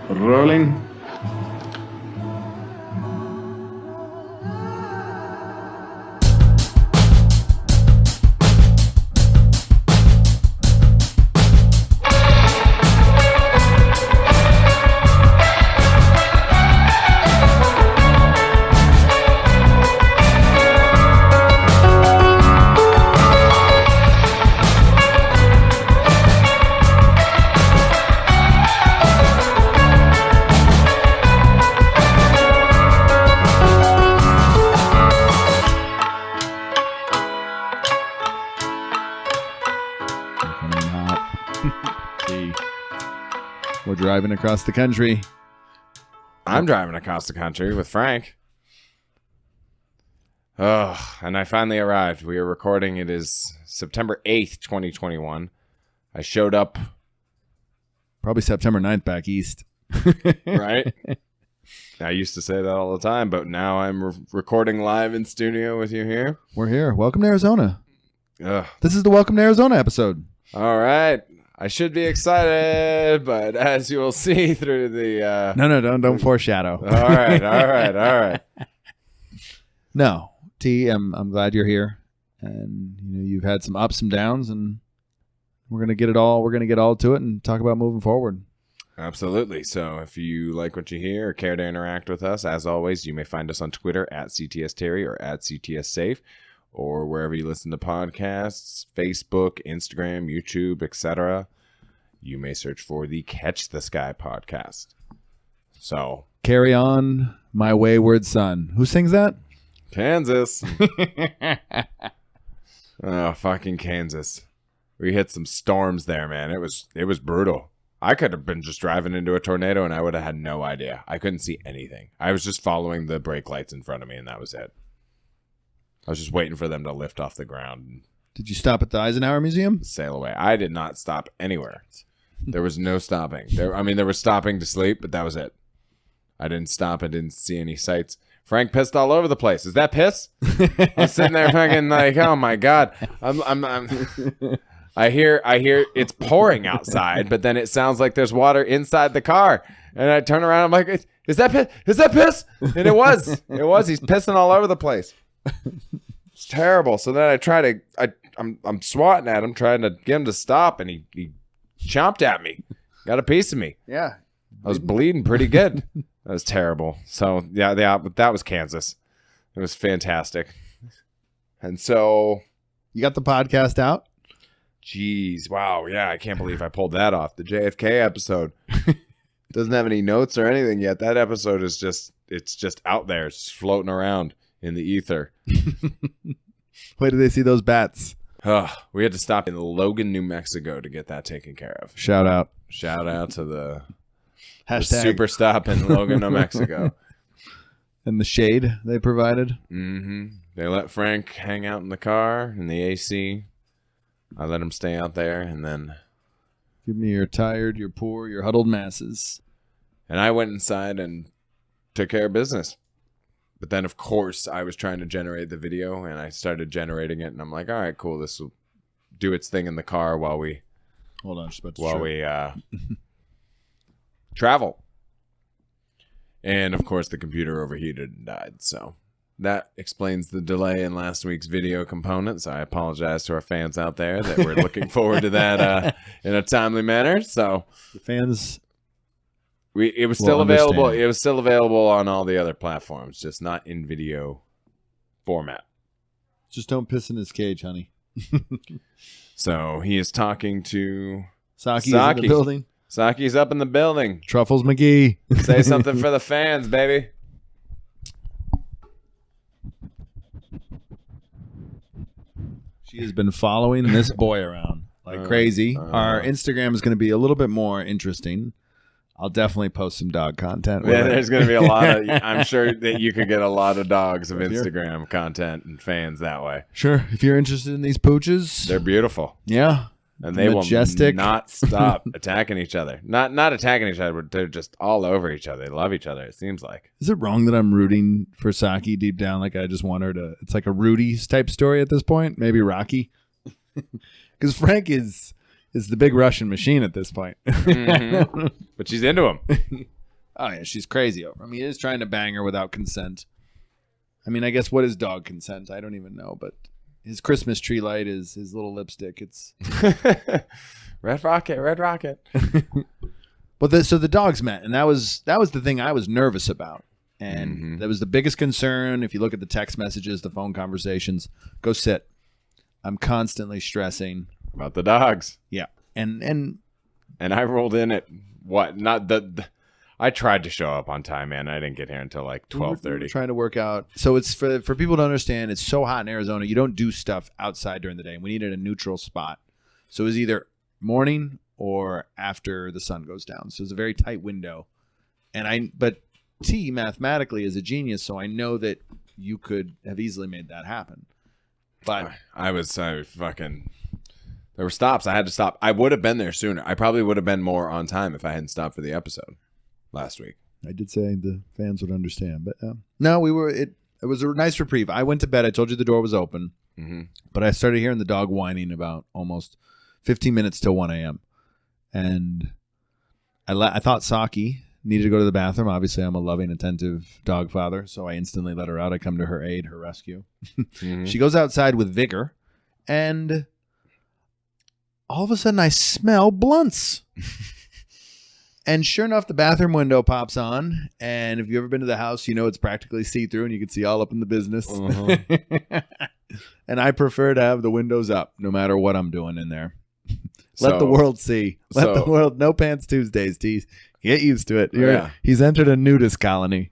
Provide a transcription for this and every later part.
Rolling. We're driving across the country. I'm driving across the country with Frank. Oh, and I finally arrived. We are recording. It is September 8th, 2021. I showed up. Probably September 9th back east. Right? I used to say that all the time, but now I'm recording live in studio with you here. We're here. Welcome to Arizona. Ugh. This is the Welcome to Arizona episode. All right. I should be excited, but as you will see through the... No, don't foreshadow. All right. No, T, I'm glad you're here, and you've had some ups and downs, and we're gonna get it all. We're gonna get all to it and talk about moving forward. Absolutely. So if you like what you hear or care to interact with us, as always, you may find us on Twitter at CTS Terry or at CTS Safe, or wherever you listen to podcasts, Facebook, Instagram, YouTube, etc. You may search for the Catch the Sky podcast. So Carry on, my wayward son. Who sings that? Kansas. Oh, fucking Kansas. We hit some storms there, man. It was brutal. I could have been just driving into a tornado and I would have had no idea. I couldn't see anything. I was just following the brake lights in front of me and that was it. I was just waiting for them to lift off the ground and Did you stop at the Eisenhower Museum? sail away. I did not stop anywhere. There was no stopping. There was stopping to sleep, but that was it. I didn't stop. I didn't see any sights. Frank pissed all over the place. Is that piss? I'm sitting there fucking like, oh my God. I hear it's pouring outside, but then it sounds like there's water inside the car. And I turn around. I'm like, is that piss? Is that piss? And it was. He's pissing all over the place. It's terrible. So then I'm swatting at him, trying to get him to stop, and he chomped at me. Got a piece of me. Yeah. I was bleeding pretty good. That was terrible. So yeah, that was Kansas. It was fantastic. And so You got the podcast out? geez, wow, yeah, I can't believe I pulled that off. The JFK episode doesn't have any notes or anything yet. That episode is just out there, it's just floating around in the ether. Wait till they see those bats. We had to stop in Logan, New Mexico to get that taken care of. Shout out to the Hashtag. super stop in Logan, New Mexico. And the shade they provided. Mm-hmm. They let Frank hang out in the car in the AC. I let him stay out there, and then Give me your tired, your poor, your huddled masses. and I went inside and took care of business. But then, of course, I was trying to generate the video, and I started generating it, and I'm like, all right, cool, this will do its thing in the car while we Hold on, just about to we travel. And, of course, the computer overheated and died, so that explains the delay in last week's video components. I apologize to our fans out there that we're looking forward to that in a timely manner. So The fans. it was still available. understand. It was still available on all the other platforms, just not in video format. Just don't piss in his cage, honey. So he is talking to Saki's in Saki. the building. Saki's up in the building. Truffles McGee. Say something for the fans, baby. She has been following this boy around like crazy. Our Instagram is going to be a little bit more interesting. I'll definitely post some dog content. with Yeah, it. there's going to be a lot of. I'm sure that you could get a lot of dogs of Sure. Instagram content and fans that way. Sure. If you're interested in these pooches, They're beautiful, yeah. and they Majestic. will not stop attacking each other. Not attacking each other, but they're just all over each other. They love each other. It seems like. Is it wrong that I'm rooting for Saki deep down? Like I just want her to. It's like a Rudy's type story at this point. Maybe Rocky, because Frank is the big Russian machine at this point. Mhm. But she's into him. Oh yeah, she's crazy over him. He is trying to bang her without consent. I mean, I guess what is dog consent? I don't even know, but his Christmas tree light is his little lipstick. It's Red Rocket, Red Rocket. But so the dogs met, and that was the thing I was nervous about. And that was the biggest concern. If you look at the text messages, the phone conversations, go sit. I'm constantly stressing About the dogs. Yeah. And I rolled in at what? Not the I tried to show up on time, man. I didn't get here until like 12:30. Trying to work out. So it's for people to understand, it's so hot in Arizona, you don't do stuff outside during the day. We needed a neutral spot. So it was either morning or after the sun goes down. So it's a very tight window. But T mathematically is a genius, so I know that you could have easily made that happen. But I fucking there were stops. I had to stop. I would have been there sooner. I probably would have been more on time if I hadn't stopped for the episode last week. I did say the fans would understand, but no, we were. It was a nice reprieve. I went to bed. I told you the door was open, but I started hearing the dog whining about almost 15 minutes till 1 a.m. And I thought Saki needed to go to the bathroom. Obviously, I'm a loving, attentive dog father, so I instantly let her out. I come to her aid, her rescue. She goes outside with vigor, and all of a sudden I smell blunts. And sure enough, the bathroom window pops on. And if you've ever been to the house, you know it's practically see-through and you can see all up in the business. And I prefer to have the windows up no matter what I'm doing in there. Let the world see. Let the world. No pants Tuesdays, tease. Get used to it. He's entered a nudist colony.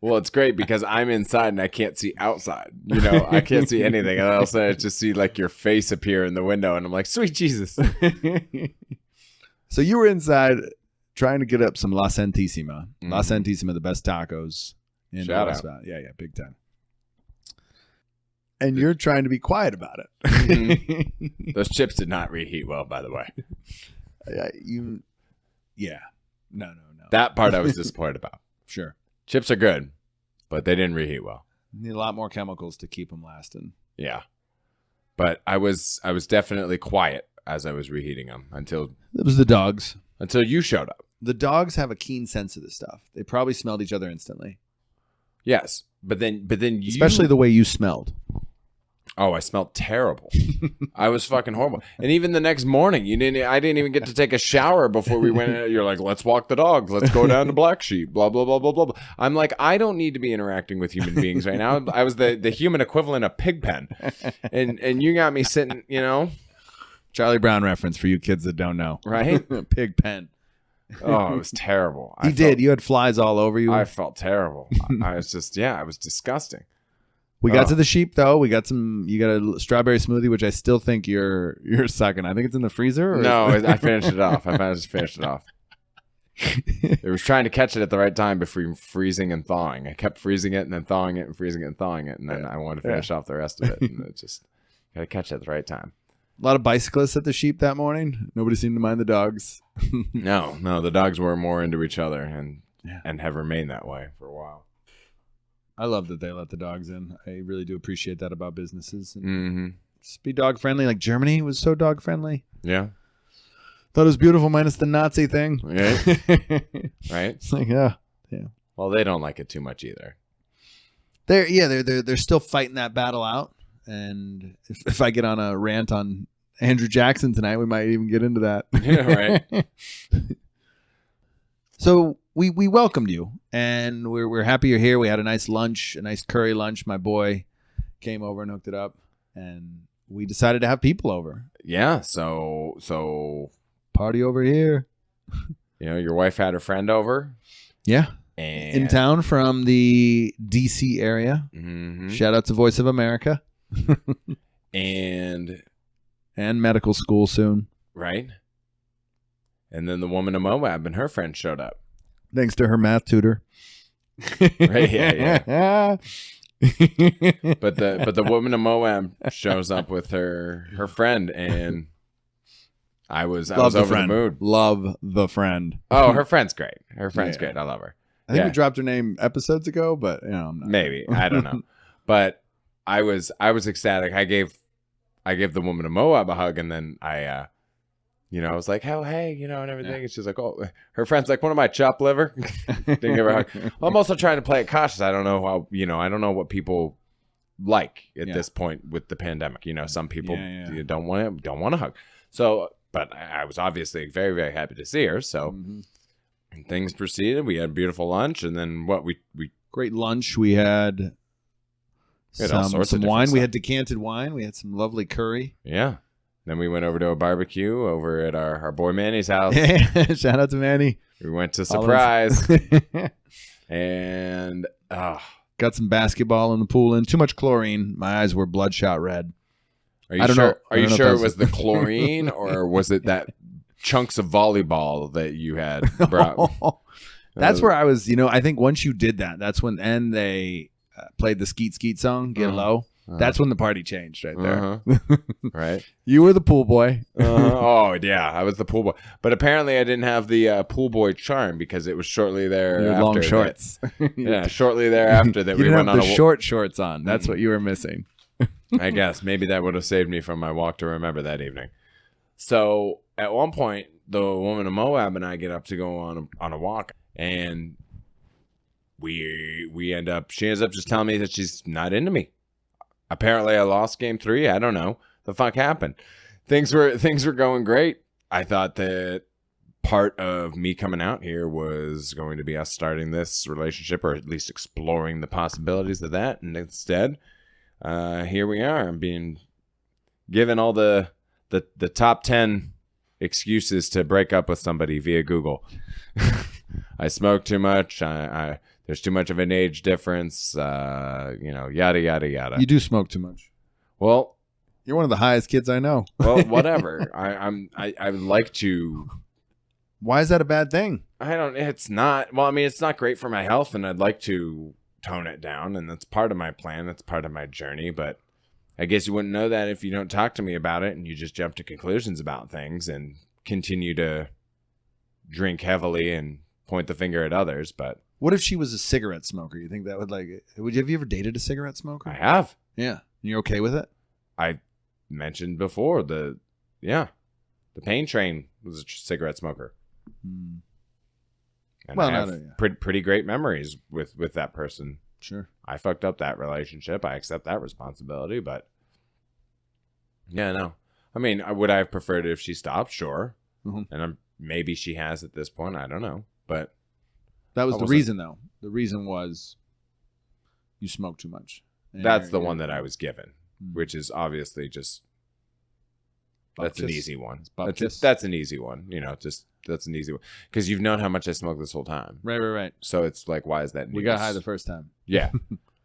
Well, it's great because I'm inside and I can't see outside. You know, I can't see anything. And all of a sudden I just see like your face appear in the window. And I'm like, sweet Jesus. So you were inside trying to get up some La Santísima. La Santísima, the best tacos in Shout West out. Valley. Yeah, big time. And you're trying to be quiet about it. Those chips did not reheat well, by the way. No. That part I was disappointed about. Sure. Chips are good, but they didn't reheat well. Need a lot more chemicals to keep them lasting. Yeah. But I was definitely quiet as I was reheating them until It was the dogs. you showed up. The dogs have a keen sense of this stuff. They probably smelled each other instantly. Yes. But then you, Especially the way you smelled. Oh, I smelled terrible. I was fucking horrible. And even the next morning, I didn't even get to take a shower before we went in. You're like, let's walk the dogs. Let's go down to Black Sheep. Blah, blah, blah, blah, blah, blah. I'm like, I don't need to be interacting with human beings right now. I was the human equivalent of Pigpen. And you got me sitting, Charlie Brown reference for you kids that don't know. Right? Pig pen. Oh, it was terrible. You had flies all over you. I felt terrible. I was just, it was disgusting. We got to the sheep though. You got a strawberry smoothie, which I still think you're sucking. I think it's in the freezer. I finished it off. I just finished it off. It was trying to catch it at the right time between freezing and thawing. I kept freezing it and then thawing it and freezing it and thawing it. And then I wanted to finish off the rest of it. And it just got to catch it at the right time. A lot of bicyclists at the sheep that morning. Nobody seemed to mind the dogs. No, the dogs were more into each other and have remained that way for a while. I love that they let the dogs in. I really do appreciate that about businesses. And just be dog friendly. Like Germany was so dog friendly. Yeah. Thought it was beautiful minus the Nazi thing. Yeah. Right? It's like, yeah. Well, they don't like it too much either. They're still fighting that battle out. And if I get on a rant on Andrew Jackson tonight, we might even get into that. Yeah, right. So we welcomed you, and we're happy you're here. We had a nice lunch, a nice curry lunch. My boy came over and hooked it up, and we decided to have people over. Yeah, so Party over here. Your wife had her friend over. Yeah. And in town from the DC area. Shout out to Voice of America. and medical school soon. Right. And then the woman of Moab and her friend showed up. Thanks to her math tutor. Right, yeah. But the woman of Moab shows up with her friend, and I was over the mood. Love the friend. Oh, her friend's great. Her friend's great. I love her. I think we dropped her name episodes ago, but I'm not. Maybe. I don't know. But I was ecstatic. I gave the woman of Moab a hug, and then I I was like, oh, hey, and everything. Yeah. And she's like, oh, her friend's like, what am I, chopped liver? Didn't give her a hug. I'm also trying to play it cautious. I don't know how, I don't know what people like at this point with the pandemic. Some people don't want to hug. So, but I was obviously very, very happy to see her. So things proceeded. We had a beautiful lunch. And then we great lunch. We had some wine. We had decanted wine. We had some lovely curry. Yeah. Then we went over to a barbecue over at our boy Manny's house. Shout out to Manny. We went to Surprise. And got some basketball in the pool and too much chlorine. My eyes were bloodshot red. Are you sure? Are you sure it was the chlorine or was it that chunks of volleyball that you had brought? That's where I was, I think once you did that, that's when they played the Skeet Skeet song, Get Low. That's when the party changed right there. Right. You were the pool boy. Oh, yeah. I was the pool boy. But apparently I didn't have the pool boy charm because it was shortly thereafter. Long shorts. Shortly thereafter that we went on the short shorts on. That's what you were missing. I guess. Maybe that would have saved me from my walk to remember that evening. So at one point, the woman of Moab and I get up to go on a walk. And she ends up just telling me that she's not into me. Apparently, I lost game 3. I don't know. The fuck happened? Things were going great. I thought that part of me coming out here was going to be us starting this relationship, or at least exploring the possibilities of that. And instead, here we are. I'm being given all the top 10 excuses to break up with somebody via Google. I smoke too much. There's too much of an age difference, yada, yada, yada. You do smoke too much. Well, you're one of the highest kids I know. Well, whatever. I would like to. Why is that a bad thing? It's not. Well, I mean, it's not great for my health, and I'd like to tone it down, and that's part of my plan. That's part of my journey, but I guess you wouldn't know that if you don't talk to me about it, and you just jump to conclusions about things and continue to drink heavily and point the finger at others, but. What if she was a cigarette smoker? You think that would have you ever dated a cigarette smoker? I have. Yeah. And you're okay with it? I mentioned before the pain train was a cigarette smoker. And I have pretty great memories with that person. Sure. I fucked up that relationship. I accept that responsibility, but yeah, no. I mean, would I have preferred it if she stopped? Sure. Mm-hmm. And maybe she has at this point. I don't know, but. That was the reason, though. The reason was you smoke too much. That's the one that I was given, which is obviously just that's an easy one. That's an easy one. That's an easy one because you've known how much I smoke this whole time. Right. So it's like, why is that news? We got high the first time. Yeah.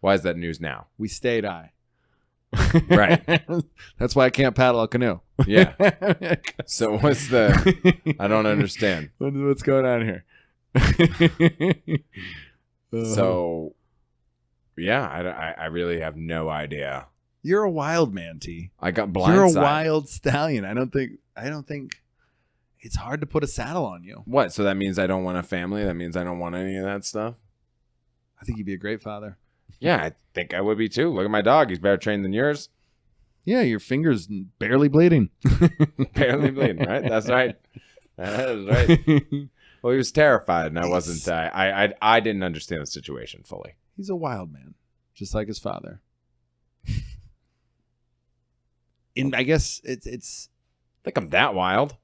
Why is that news now? We stayed high. Right. That's why I can't paddle a canoe. Yeah. So what's I don't understand. What's going on here? So yeah, I really have no idea. You're a wild man, T. I got blindsided. You're a wild stallion. I don't think it's hard to put a saddle on you. What? So that means I don't want a family? That means I don't want any of that stuff? I think you'd be a great father. Yeah, I think I would be too. Look at my dog. He's better trained than yours. Yeah, your finger's barely bleeding. Barely bleeding, right? That's right. That is right. Well, he was terrified, and I wasn't. I didn't understand the situation fully. He's a wild man, just like his father. And I guess it's. I think I'm that wild.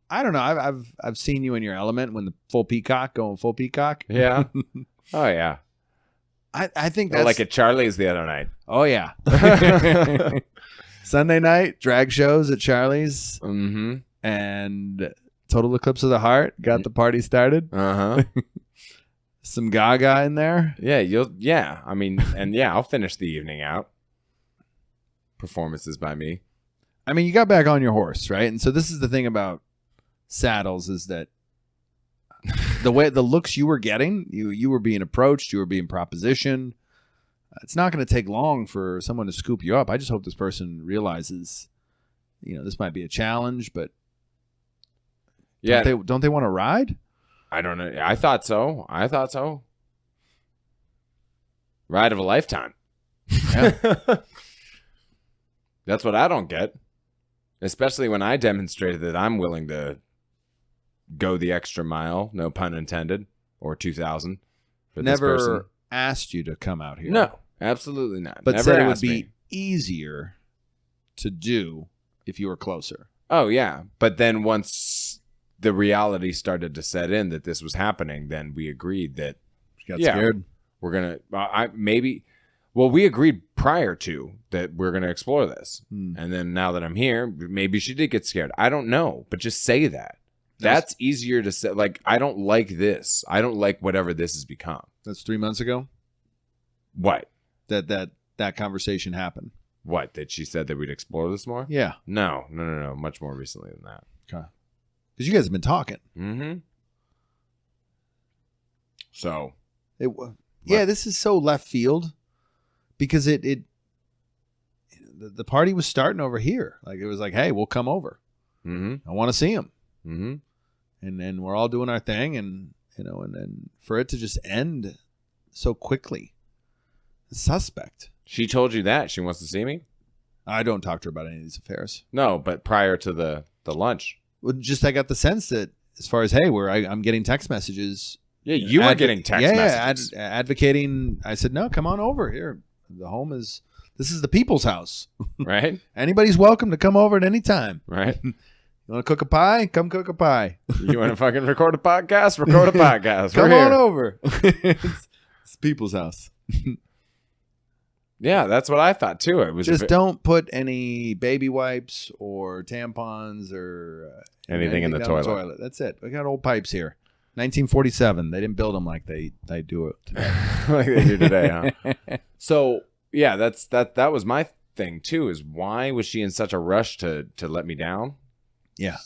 I don't know. I've seen you in your element when the full peacock going full peacock. Yeah. Oh yeah. I think that's like at Charlie's the other night. Oh yeah. Sunday night drag shows at Charlie's. Mm-hmm. And. Total Eclipse of the Heart got the party started. Some Gaga in there. Yeah. I mean, and yeah, I'll finish the evening out. Performances by me. I mean, you got back on your horse, right? And so this is the thing about saddles is that the looks you were getting, you were being approached, you were being propositioned. It's not going to take long for someone to scoop you up. I just hope this person realizes, this might be a challenge, but. Yeah, don't they want to ride? I don't know. I thought so. Ride of a lifetime. Yeah. That's what I don't get. Especially when I demonstrated that I'm willing to go the extra mile, no pun intended, or 2,000 for this person. Never asked you to come out here. No, absolutely not. But Never said it would asked be me. easier to do if you were closer. Oh, yeah. But then once the reality started to set in that this was happening, then we agreed that You got scared. we're going to, we agreed prior to that we're going to explore this. And then now that I'm here, maybe she did get scared. I don't know, but just say that. That's easier to say. Like, I don't like this. I don't like whatever this has become. That's 3 months ago What? that conversation happened. What? That she said that we'd explore this more? Yeah. No. Much more recently than that. Okay. Because you guys have been talking. Mm-hmm. So. This is so left field because the party was starting over here. Like, it was like, hey, we'll come over. Mm-hmm. I want to see him. Mm-hmm. And then we're all doing our thing, and and then for it to just end so quickly, suspect. She told you that she wants to see me? I don't talk to her about any of these affairs. No, but prior to the lunch. Well, just I got the sense that as far as I'm getting text messages. Yeah, you were getting text messages. Advocating. I said, no, come on over here. This is the people's house, right? Anybody's welcome to come over at any time, right? You want to cook a pie? Come cook a pie. You want to fucking record a podcast? Record a podcast. Come on over. It's people's house. Yeah, that's what I thought too. It was just don't put any baby wipes or tampons or anything in the toilet. That's it. We got old pipes here. 1947. They didn't build them like they do it today. Like they do today, huh? So yeah, that was my thing too. Is why was she in such a rush to let me down? Yeah,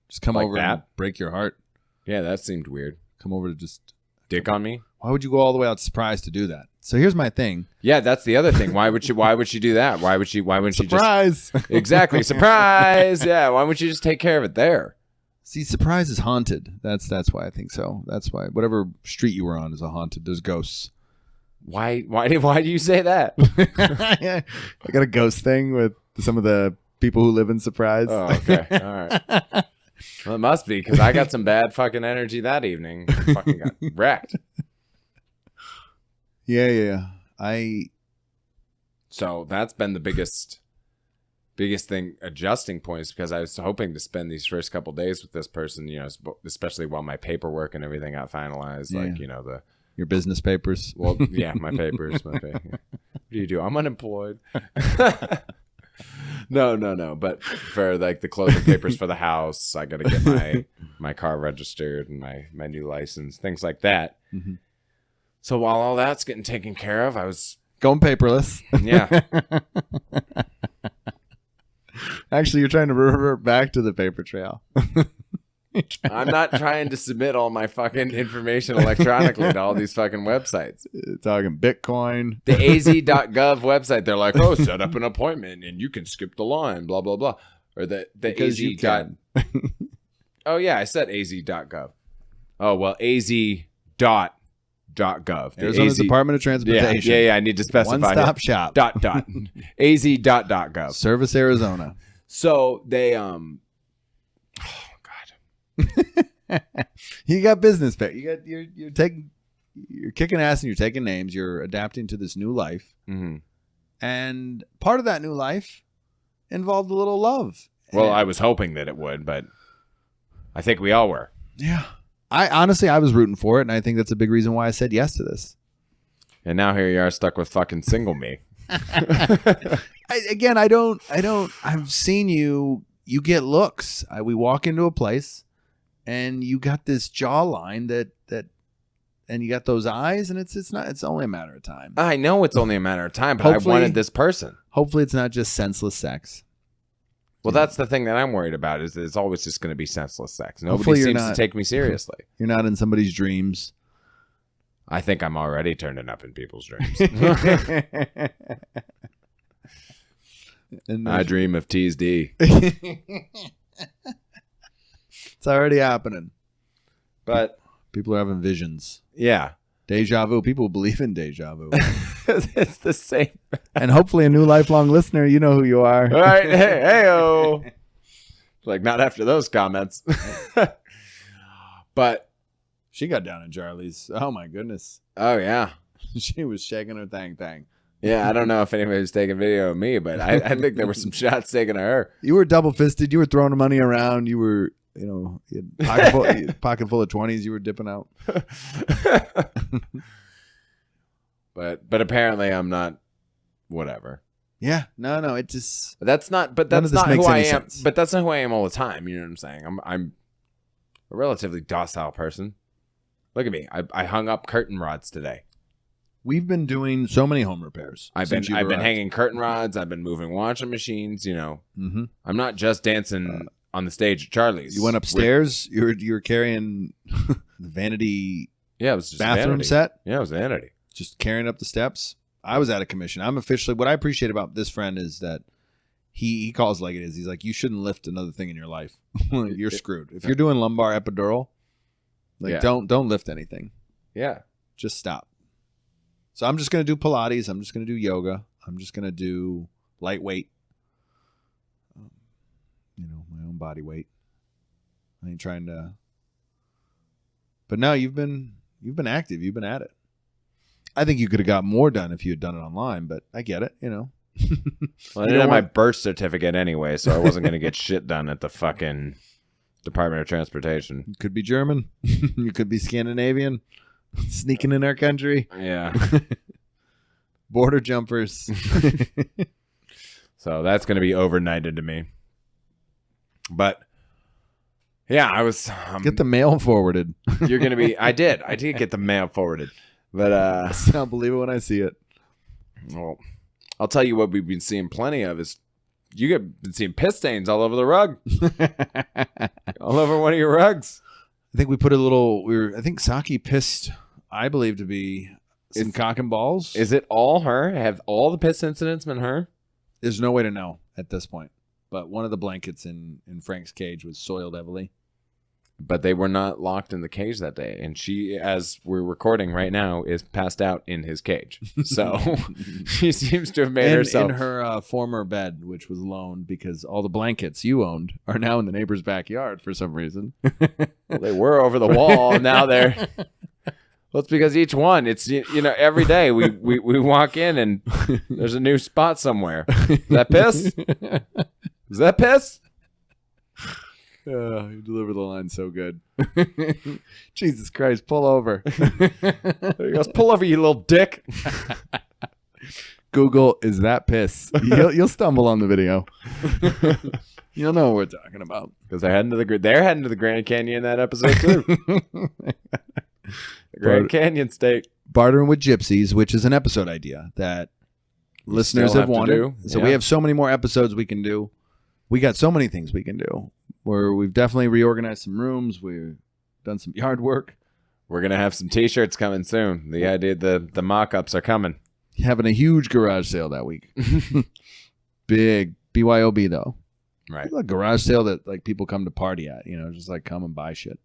just come like over that? And break your heart. Yeah, that seemed weird. Come over to just dick on me. Why would you go all the way out surprised to do that? So here's my thing. Yeah, that's the other thing. Why would she do that? Why wouldn't she just surprise? Exactly, surprise. Yeah, why wouldn't you just take care of it there? See, Surprise is haunted. That's why I think so. That's why whatever street you were on is a haunted. There's ghosts. Why do you say that? I got a ghost thing with some of the people who live in Surprise. Oh, okay. All right. Well, it must be because I got some bad fucking energy that evening. Fucking got wrecked. Yeah. So that's been the biggest thing, adjusting points, because I was hoping to spend these first couple days with this person, especially while my paperwork and everything got finalized. Yeah. Like, your business papers. Well, yeah, my papers. What do you do? I'm unemployed. No. But for like the closing papers for the house, I got to get my car registered and my new license, things like that. Mm-hmm. So while all that's getting taken care of, I was going paperless. Yeah. Actually, you're trying to revert back to the paper trail. I'm not trying to submit all my fucking information electronically to all these fucking websites. Talking Bitcoin. The az.gov website, they're like, oh, set up an appointment and you can skip the line, blah, blah, blah. Or the because az. Oh, yeah, I said az.gov. Oh, well, az.gov. Arizona's Department of Transportation. Yeah, I need to specify. One-stop shop. az.gov. Service Arizona. So they, you got business pay. You're kicking ass and you're taking names. You're adapting to this new life. Mm-hmm. And part of that new life involved a little love. Well, I was hoping that it would, but I think we all were. Yeah. I was rooting for it, and I think that's a big reason why I said yes to this. And now here you are stuck with fucking single me. I've seen you get looks. We walk into a place and you got this jawline and you got those eyes, and it's only a matter of time. I know it's only a matter of time, but I wanted this person. Hopefully it's not just senseless sex. Well, that's the thing that I'm worried about, is it's always just going to be senseless sex. Nobody seems to take me seriously. You're not in somebody's dreams. I think I'm already turning up in people's dreams. I dream of T's D. It's already happening. But people are having visions. Yeah. Deja vu. People believe in deja vu. It's the same. And hopefully a new lifelong listener, you know who you are. All right. Hey-o. Like, not after those comments. But she got down in Charlie's. Oh, my goodness. Oh, yeah. She was shaking her thang. Yeah, I don't know if anybody was taking video of me, but I think there were some shots taken of her. You were double-fisted. You were throwing the money around. You were, you had pocket full of 20s you were dipping out. But apparently I'm not whatever. Yeah, no, it just that's not who I am. But that's not who I am all the time. You know what I'm saying? I'm a relatively docile person. Look at me. I hung up curtain rods today. We've been doing so many home repairs. I've been hanging curtain rods. I've been moving washing machines. You know, I'm not just dancing on the stage at Charlie's. You went upstairs. You were carrying the vanity. Yeah, it was just bathroom vanity. set. Yeah, it was vanity. Just carrying up the steps. I was out of commission. I'm officially. What I appreciate about this friend is that he calls it like it is. He's like, you shouldn't lift another thing in your life. You're screwed. If you're doing lumbar epidural, don't lift anything. Yeah, just stop. So I'm just gonna do Pilates. I'm just gonna do yoga. I'm just gonna do lightweight. My own body weight. I ain't trying to. But no, you've been active. You've been at it. I think you could have got more done if you had done it online, but I get it, Well, I didn't have my birth certificate anyway, so I wasn't going to get shit done at the fucking Department of Transportation. You could be German. You could be Scandinavian. Sneaking in our country. Yeah. Border jumpers. So that's going to be overnighted to me. But yeah, I was... get the mail forwarded. You're going to be... I did get the mail forwarded. But I don't believe it when I see it. Well, I'll tell you what we've been seeing plenty of is been seeing piss stains all over the rug. All over one of your rugs. I think we put a little. I think Saki pissed. I believe to be some cock and balls. Is it all her? Have all the piss incidents been her? There's no way to know at this point. But one of the blankets in Frank's cage was soiled heavily. But they were not locked in the cage that day. And she, as we're recording right now, is passed out in his cage. So she seems to have made herself... in her former bed, which was loaned because all the blankets you owned are now in the neighbor's backyard for some reason. Well, they were over the wall. Now they're... Well, it's because each one, it's, every day we walk in and there's a new spot somewhere. Is that piss? Is that piss? You deliver the line so good. Jesus Christ, pull over. There he goes, pull over, you little dick. Google, is that piss? You'll stumble on the video. You'll know what we're talking about. Because they're heading to the Grand Canyon in that episode too. The Grand Canyon State. Bartering with Gypsies, which is an episode idea that listeners have wanted. So we have so many more episodes we can do. We got so many things we can do. Where we've definitely reorganized some rooms. We've done some yard work. We're going to have some T-shirts coming soon. The idea, the mock-ups are coming. Having a huge garage sale that week. Big BYOB though. Right. A garage sale that like people come to party at, just like come and buy shit.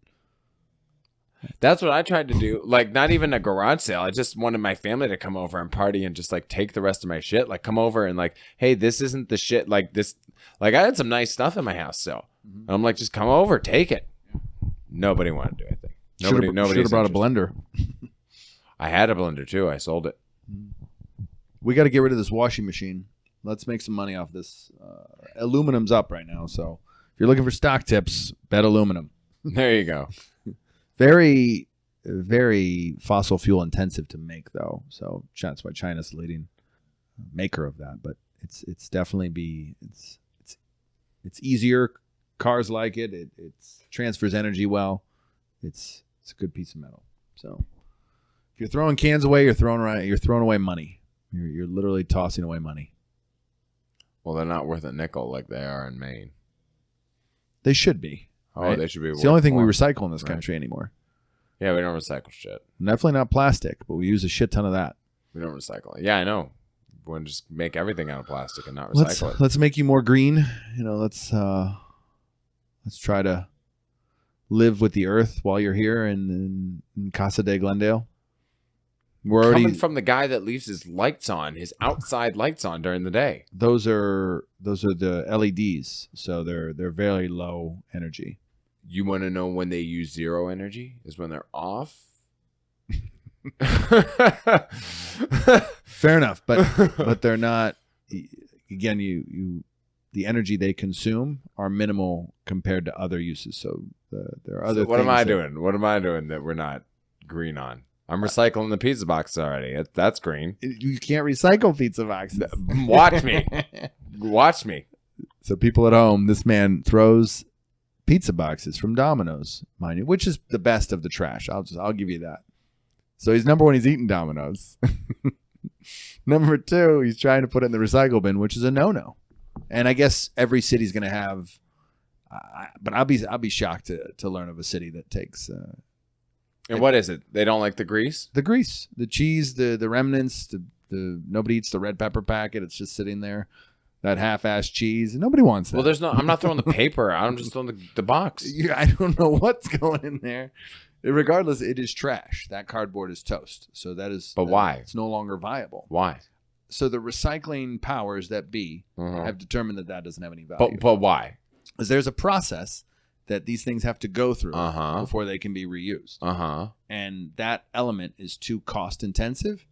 That's what I tried to do. Like, not even a garage sale. I just wanted my family to come over and party and just like take the rest of my shit. Like, come over and like, hey, this isn't the shit. Like this, like I had some nice stuff in my house. So I'm like, just come over, take it. Nobody wanted to do anything. Nobody should have brought a blender. I had a blender too. I sold it. We got to get rid of this washing machine. Let's make some money off this. Aluminum's up right now. So if you're looking for stock tips, bet aluminum. There you go. Very, very fossil fuel intensive to make, though. So that's why China's the leading maker of that. But it's definitely it's easier. Cars like it. It transfers energy well. It's a good piece of metal. So if you're throwing cans away, you're throwing away money. You're literally tossing away money. Well, they're not worth a nickel like they are in Maine. They should be. Oh, right? they should be. It's the only thing we recycle in this country anymore. Yeah, we don't recycle shit. Definitely not plastic, but we use a shit ton of that. We don't recycle it. Yeah, I know. We want to just make everything out of plastic and not recycle it. Let's make you more green. Let's try to live with the earth while you're here in Casa de Glendale. We're already coming from the guy that leaves his lights on, his outside lights on during the day. Those are the LEDs, so they're very low energy. You want to know when they use zero energy? Is when they're off. Fair enough, but they're not. Again, the energy they consume are minimal compared to other uses. So there are other. So what things am I doing? What am I doing that we're not green on? I'm recycling the pizza box already. That's green. You can't recycle pizza boxes. Watch me. Watch me. So people at home, this man throws pizza boxes from Domino's, mind you, which is the best of the trash. I'll give you that. So he's number one. He's eating Domino's. Number two, he's trying to put it in the recycle bin, which is a no-no. And I guess every city's going to have, but I'll be shocked to learn of a city that takes. And what is it? They don't like the grease? The grease, the cheese, the remnants. The nobody eats the red pepper packet. It's just sitting there. That half-assed cheese. Nobody wants that. Well, I'm not throwing the paper out. I'm just throwing the box. I don't know what's going in there. Regardless, it is trash. That cardboard is toast. So that is. But why? It's no longer viable. Why? So the recycling powers that be have determined that doesn't have any value. But why? Because there's a process that these things have to go through before they can be reused. And that element is too cost intensive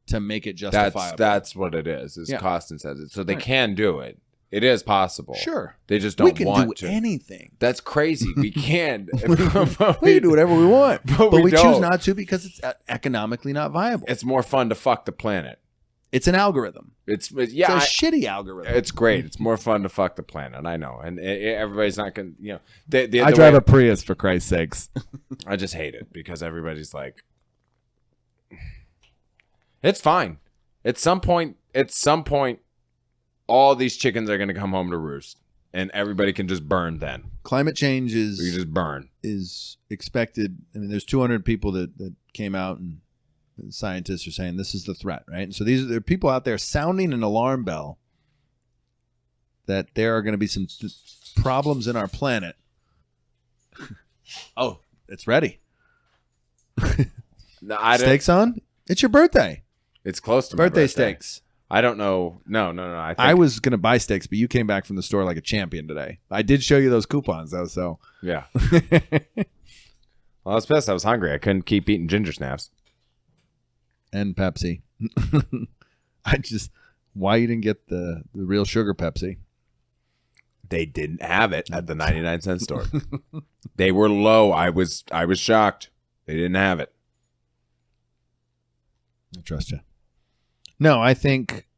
to make it justifiable. That's what it is. It's cost intensive. So they can do it. It is possible. Sure. They just don't want to. We can do anything. That's crazy. We can. We can do whatever we want. But we choose not to because it's economically not viable. It's more fun to fuck the planet. It's an algorithm. It's a shitty algorithm. It's great. It's more fun to fuck the planet. I know. And everybody's not going to, I drive a Prius, for Christ's sakes. I just hate it because everybody's like, it's fine. At some point, all these chickens are going to come home to roost, and everybody can just burn then. Climate change you just burn. Is expected. I mean, there's 200 people that came out, and scientists are saying this is the threat, right? And so there are people out there sounding an alarm bell that there are going to be some problems in our planet. Oh, it's ready. Steaks on? It's your birthday. It's close to my birthday. Steaks. I don't know. No. I was going to buy steaks, but you came back from the store like a champion today. I did show you those coupons, though, so. Yeah. Well, I was pissed. I was hungry. I couldn't keep eating ginger snaps. And Pepsi. Why you didn't get the real sugar Pepsi? They didn't have it at the 99-cent store. They were low. I was shocked. They didn't have it. I trust you. No, I think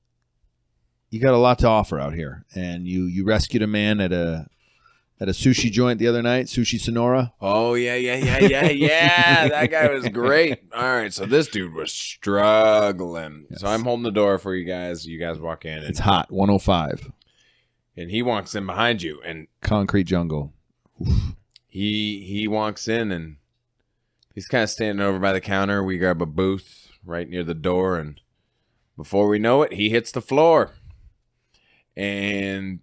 you got a lot to offer out here, and you rescued a man at a sushi joint the other night, Sushi Sonora. Oh yeah. That guy was great. All right, so this dude was struggling. Yes. So I'm holding the door for you guys. You guys walk in. And it's hot, 105, and he walks in behind you, and concrete jungle. Oof. He walks in, and he's kind of standing over by the counter. We grab a booth right near the door, and before we know it, he hits the floor, and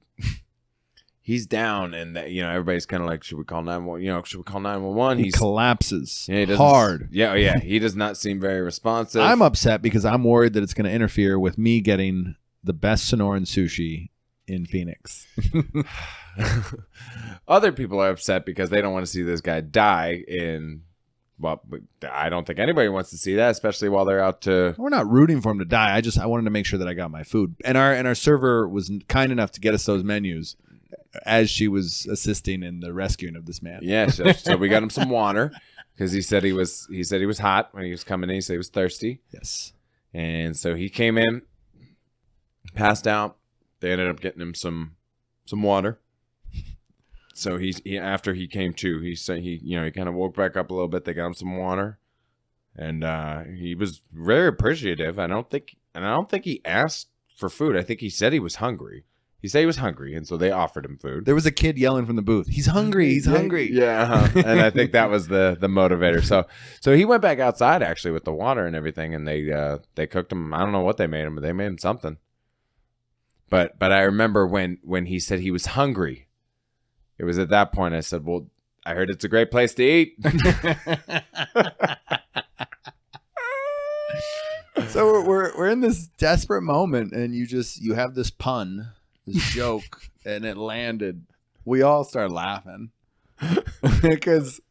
he's down, and everybody's kind of like, should we call 911? Should we call 911? He collapses he hard. Yeah. He does not seem very responsive. I'm upset because I'm worried that it's going to interfere with me getting the best Sonoran sushi in Phoenix. Other people are upset because they don't want to see this guy die in. Well, I don't think anybody wants to see that, especially while they're out to. We're not rooting for him to die. I wanted to make sure that I got my food, and our server was kind enough to get us those menus as she was assisting in the rescuing of this man. Yeah, so we got him some water because he said he was hot when he was coming in. He said he was thirsty. Yes, and so he came in, passed out. They ended up getting him some water. So he after he came to, he said he kind of woke back up a little bit. They got him some water, and he was very appreciative. I don't think he asked for food. I think he said he was hungry. He said he was hungry, and so they offered him food. There was a kid yelling from the booth, "He's hungry! He's hungry!" Yeah, and I think that was the motivator. So he went back outside actually with the water and everything, and they cooked him. I don't know what they made him, but they made him something. But I remember when he said he was hungry. It was at that point I said, well, I heard it's a great place to eat. we're in this desperate moment, and you have this pun, this joke, and it landed. We all started laughing because,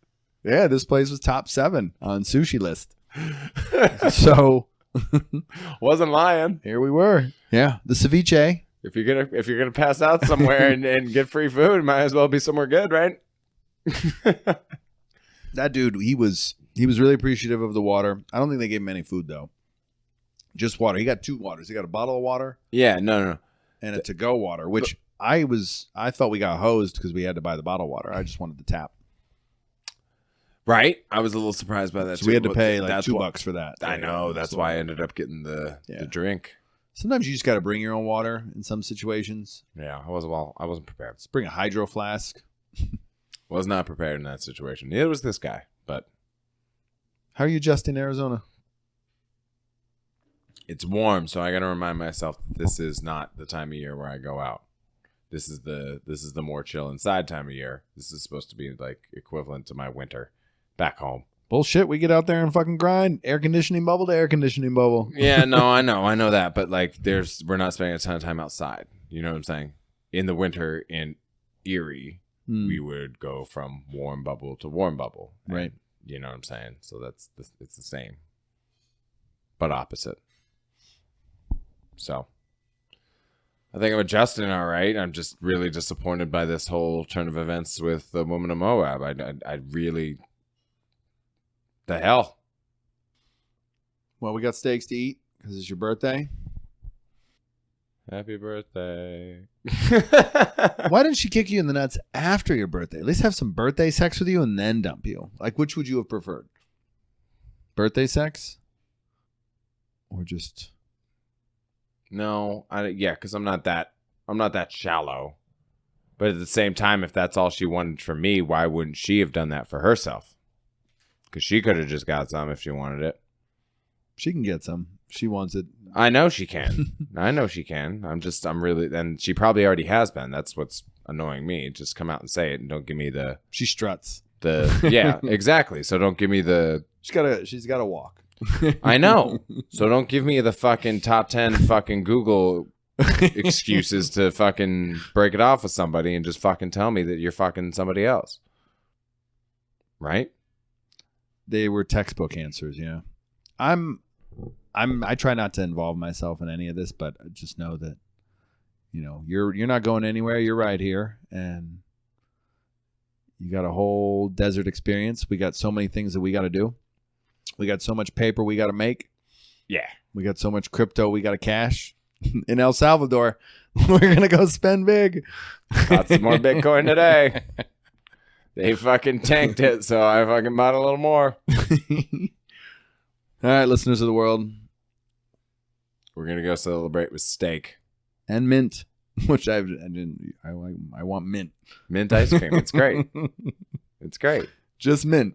this place was top 7 on sushi list. So wasn't lying. Here we were. Yeah, the ceviche. If you're gonna pass out somewhere and get free food, might as well be somewhere good, right? That dude, he was really appreciative of the water. I don't think they gave him any food though. Just water. He got 2 waters. He got a bottle of water. Yeah, no. And a to-go water, which I thought we got hosed because we had to buy the bottled water. I just wanted the tap. Right. I was a little surprised by that. So we had to pay like $2 for that. I know. That's why I ended up getting the drink. Sometimes you just got to bring your own water in some situations. Yeah, I wasn't prepared. Let's bring a hydro flask. Was not prepared in that situation. It was this guy, but how are you adjusting Arizona? It's warm, so I got to remind myself that this is not the time of year where I go out. This is the more chill inside time of year. This is supposed to be like equivalent to my winter back home. Bullshit. We get out there and fucking grind. Air conditioning bubble to air conditioning bubble. Yeah, no, I know that, but like we're not spending a ton of time outside. You know what I'm saying? In the winter in Erie, we would go from warm bubble to warm bubble. Right. You know what I'm saying? So it's the same, but opposite. So I think I'm adjusting all right. I'm just really disappointed by this whole turn of events with the woman of Moab. I really, the hell. Well, we got steaks to eat because it's your birthday. Happy birthday. Why didn't she kick you in the nuts after your birthday? At least have some birthday sex with you and then dump you. Like, which would you have preferred? Birthday sex? Or just... No, because I'm not that shallow. But at the same time, if that's all she wanted from me, why wouldn't she have done that for herself? Because she could have just got some if she wanted it. She can get some. She wants it. I know she can. I'm really, and she probably already has been. That's what's annoying me. Just come out and say it and don't give me the. She struts. Yeah, exactly. So don't give me the. She's got to walk. I know. So don't give me the fucking top 10 fucking Google excuses to fucking break it off with somebody and just fucking tell me that you're fucking somebody else. Right? They were textbook answers, yeah. I try not to involve myself in any of this, but I just know that, you're not going anywhere. You're right here, and you got a whole desert experience. We got so many things that we got to do. We got so much paper we got to make. Yeah. We got so much crypto we got to cash. In El Salvador, we're going to go spend big. Got some more Bitcoin today. They fucking tanked it, so I fucking bought a little more. All right, listeners of the world. We're going to go celebrate with steak. And mint, which I want mint. Mint ice cream. It's great. It's great. Just mint.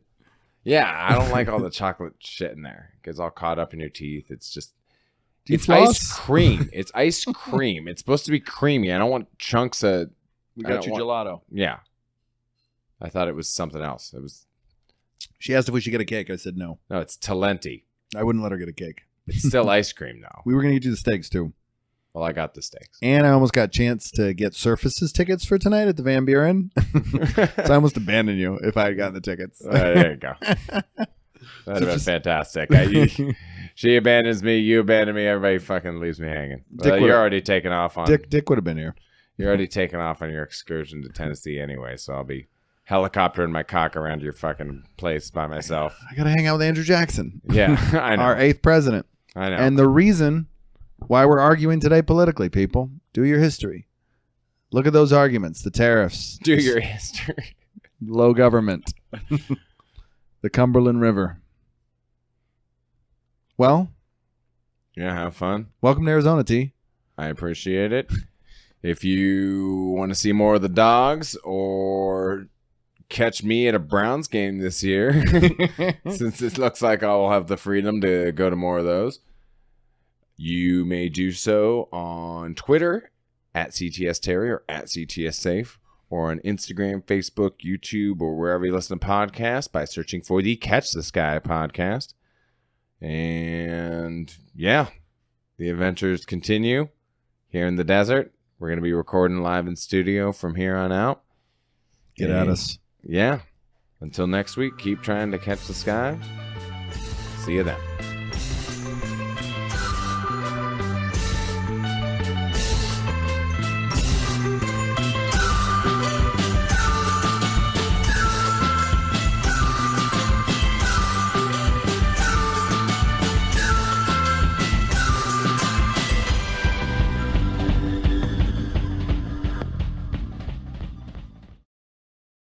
Yeah, I don't like all the chocolate shit in there. It gets all caught up in your teeth. It's just... It's floss? Ice cream. It's ice cream. It's supposed to be creamy. I don't want chunks of... We got your gelato. Yeah. I thought it was something else. It was... She asked if we should get a cake. I said no. No, it's Talenti. I wouldn't let her get a cake. It's still ice cream, though. We were going to get you the steaks, too. Well, I got the steaks. And I almost got a chance to get Surfaces tickets for tonight at the Van Buren. So I almost abandoned you if I had gotten the tickets. There you go. That would have been fantastic. She abandons me, you abandon me, everybody fucking leaves me hanging. You're already taking off on... Dick would have been here. You're already taking off on your excursion to Tennessee anyway, so I'll be helicoptering my cock around your fucking place by myself. I got to hang out with Andrew Jackson. Yeah, I know. Our 8th president. I know. And the reason why we're arguing today politically, people, do your history. Look at those arguments, the tariffs. Do your history. Low government. The Cumberland River. Well. Yeah, have fun. Welcome to Arizona, T. I appreciate it. If you want to see more of the dogs or catch me at a Browns game this year, since it looks like I'll have the freedom to go to more of those, you may do so on Twitter at CTS Terry or at CTS Safe, or on Instagram, Facebook, YouTube, or wherever you listen to podcasts by searching for the Catch the Sky podcast. And yeah, the adventures continue here in the desert. We're going to be recording live in studio from here on out. Get at us. Yeah. Until next week, keep trying to catch the sky. See you then.